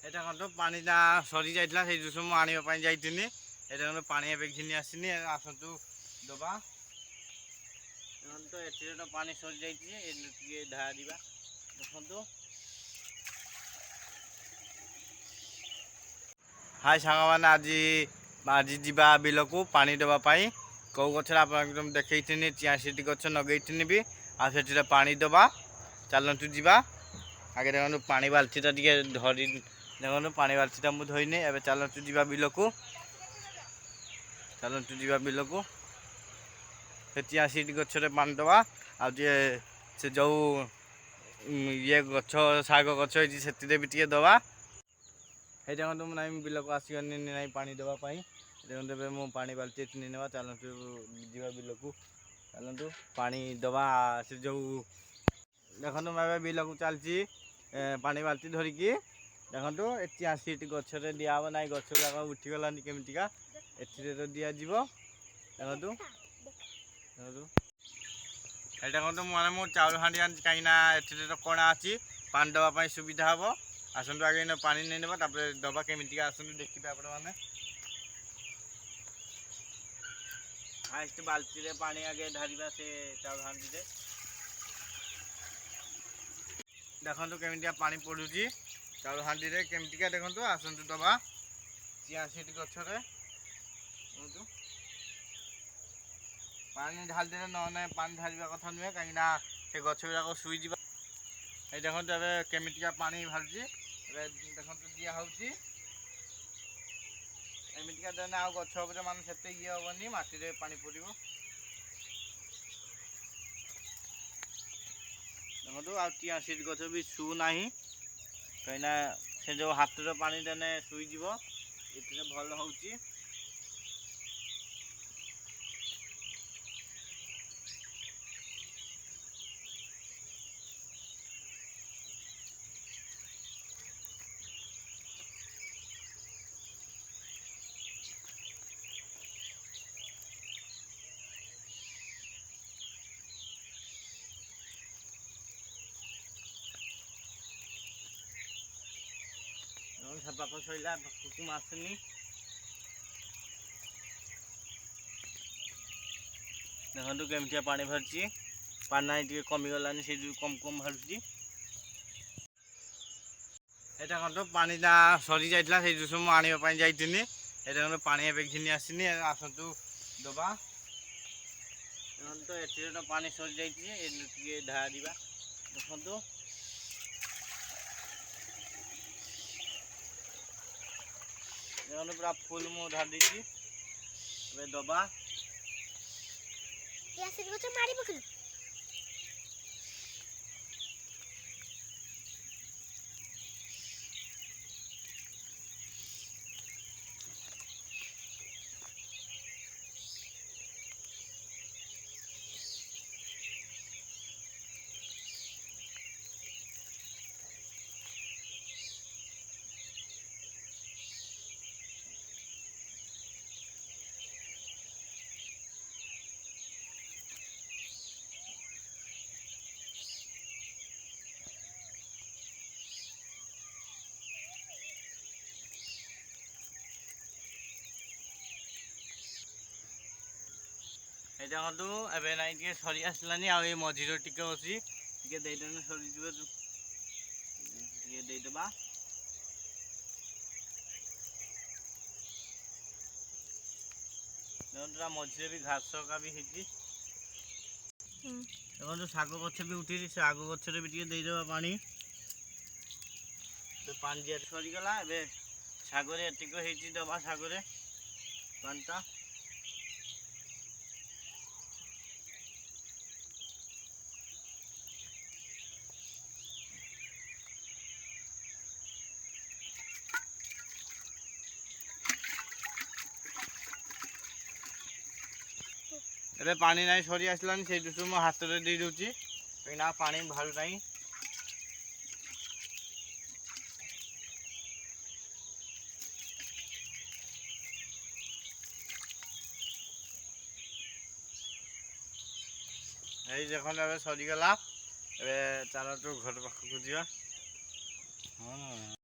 এটা কিন্তু পানিটা সরি যাইଥିଲା সেই জুস ମୁଁ ଆଣିବା ପାଇଁ ଯାଇଥିନି। এটা କିନ୍ତୁ ପାଣି ଏବେ ଘିନି ଆସିନି। ଆସନ୍ତୁ ଦବା। ଦେଖନ୍ତୁ ଏଥିରେ ତ ପାଣି ସରି ଯାଇଛି, ଟିକେ ଢାଳିବା। ଦେଖନ୍ତୁ ହାଇ ସାଙ୍ଗମାନେ, ଆଜି ଯିବା ବିଲକୁ ପାଣି ଦେବା ପାଇଁ। କେଉଁ ଗଛରେ ଆପଣଙ୍କୁ ଦେଖେଇଥିନି, ଚିଆଁସିଡ଼ି ଗଛ ଲଗେଇଥିନି ବି। ଆଉ ସେଥିରେ ପାଣି ଦେବା। ଚାଲନ୍ତୁ ଯିବା। ଆଗେ ଦେଖନ୍ତୁ ପାଣି ବାଲ୍ଟିଟା ଟିକେ ଧରି ଦେଖନ୍ତୁ, ପାଣି ବାଲ୍ଟିଟା ମୁଁ ଧୋଇନି। ଏବେ ଚାଲନ୍ତୁ ଯିବା ବିଲକୁ। ଚାଲନ୍ତୁ ଯିବା ବିଲକୁ। ସେ ଚିଆଁସିଡ଼ି ଗଛରେ ପାଣି ଦେବା। ଆଉ ଟିକେ ସେ ଯେଉଁ ଇଏ ଗଛ ଶାଗ ଗଛ ହେଇଛି ସେଥିରେ ବି ଟିକେ ଦେବା। এই দেখନ୍ତୁ ମୁଁ ନାଇଁ ବିଲକୁ ଆସିଗନି ନାଇଁ ପାଣି ଦେବା ପାଇଁ। ଦେଖନ୍ତୁ ଏବେ ମୁଁ ପାଣି ବାଲ୍ଟି ନେବା। ଚାଲନ୍ତୁ ଯିବା ବିଲକୁ। ଚାଲନ୍ତୁ ପାଣି ଦେବା। ସେ ଯେଉଁ ଦେଖନ୍ତୁ ମୁଁ ଏବେ ବିଲକୁ ଚାଲିଛି ପାଣି ବାଲ୍ଟି ଧରିକି। ଦେଖନ୍ତୁ ଏ ଚିଆଁସିଡ଼ି ଗଛରେ ଦିଆହେବ। ନାଇଁ ଗଛ ଗୁଡ଼ାକ ଉଠିଗଲାନି କେମିତିକା, ଏଥିରେ ତ ଦିଆଯିବ। ଦେଖନ୍ତୁ ଦେଖନ୍ତୁ ଏଇଟା ଦେଖନ୍ତୁ ମୁଁ ଚାଉଳ ହାଣ୍ଡି ଆଣିଛି, କାହିଁକିନା ଏଥିରେ ତ କଣା ଅଛି, ପାଣି ଦେବା ପାଇଁ ସୁବିଧା ହେବ। ଆସନ୍ତୁ ଆଗେ ପାଣି ନେଇନେବା, ତାପରେ ଦେବା କେମିତିକା। ଆସନ୍ତୁ ଦେଖିବେ ଆପଣମାନେ। ଫାଷ୍ଟ ବାଲ୍ଟିରେ ପାଣି ଆଗେ ଢାଳିବା ସେ ଚାଉଳ ହାଣ୍ଡିରେ। ଦେଖନ୍ତୁ କେମିତିକା ପାଣି ପଡ଼ୁଛି ଚାଉଳ ହାଣ୍ଡିରେ, କେମିତିକା ଦେଖନ୍ତୁ। ଆସନ୍ତୁ ଦେବା ଚିଆଁସିଡ଼ି ଗଛରେ। ଦେଖନ୍ତୁ ପାଣି ଢାଳିଦେଲେ, ନହେଲେ ପାଣି ଢାଳିବା କଥା ନୁହେଁ, କାହିଁକିନା ସେ ଗଛ ଗୁଡ଼ାକ ଶୁଇଯିବ। এই ଦେଖନ୍ତୁ ଏବେ କେମିତିକା ପାଣି ବାହାରୁଛି। ଏବେ ଦେଖନ୍ତୁ ଦିଆହେଉଛି। ଏମିତିକା ଦେଲେ ଆଉ ଗଛ ଉପରେ ମାନେ ସେତେ ଇଏ ହେବନି, ମାଟିରେ ପାଣି ପଡ଼ିବ। ଦେଖନ୍ତୁ ଆଉ ଚିଆଁସିଡ଼ି ଗଛ ବି ଶୁ ନାହିଁ, କାହିଁକିନା ସେ ଯେଉଁ ହାତରେ ପାଣି ଦେଲେ ଶୁଇଯିବ। ଏଥିରେ ଭଲ ହେଉଛି। ପାଖ ସଇଲା, ପାଖକୁ ଆସୁନି। ଦେଖନ୍ତୁ କେମିତିଆ ପାଣି ବାହାରୁଛି। ପାଣି ଟିକେ କମିଗଲାନି, ସେ ଯେଉଁ କମ୍ ବାହାରୁଛି। এটা কিন্তু ପାଣିଟା ସରି ଯାଇଥିଲା, ସେଇ ଜୁସ୍ ମୁଁ ଆଣିବା ପାଇଁ ଯାଇଥିନି। এটা କିନ୍ତୁ ପାଣି ଏବେ ଘିନି ଆସିନି। ଆସନ୍ତୁ ଦେବା। ଦେଖନ୍ତୁ ଏଥିରେ ତ ପାଣି ସରିଯାଇଛି, ଟିକେ ଢାଳିବା। ଦେଖନ୍ତୁ ଦେଖନ୍ତୁ ପୁରା ଫୁଲ୍ ମୁଁ ଢାଳି ଦେଇଛି। ଏବେ ଦେବା। এই ଦେଖନ୍ତୁ ଏବେ ନାଇଁ ଟିକେ ସରି ଆସିଲାନି, ଆଉ ଏଇ ମଝିରେ ଟିକେ ଅଛି, ଟିକେ ଦେଇଦେଲେ ସରିଯିବ। ଟିକେ ଦେଇଦେବା। ଦେଖନ୍ତୁ ମଝିରେ ବି ଘାସ ବି ହେଇଛି। ଦେଖନ୍ତୁ ଶାଗ ଗଛ ବି ଉଠିଛି, ସେ ଶାଗ ଗଛରେ ବି ଟିକେ ଦେଇଦେବା ପାଣି। ପାଣି ଦିଆ ସରିଗଲା। ଏବେ ଶାଗରେ ଏତିକି ହେଇଛି, ଦେବା ଶାଗରେ ପାଣିଟା। ଏବେ ପାଣି ନାହିଁ, ସରି ଆସିଲାନି, ସେଇ ଜୁସ୍ ମୁଁ ହାତରେ ଦେଇ ଦେଉଛି, କାହିଁକିନା ପାଣି ବାହାରୁ ନାହିଁ। এই ଦେଖନ୍ତୁ ଏବେ ସରିଗଲା। ଏବେ ଚାଲନ୍ତୁ ଘର ପାଖକୁ ଯିବା।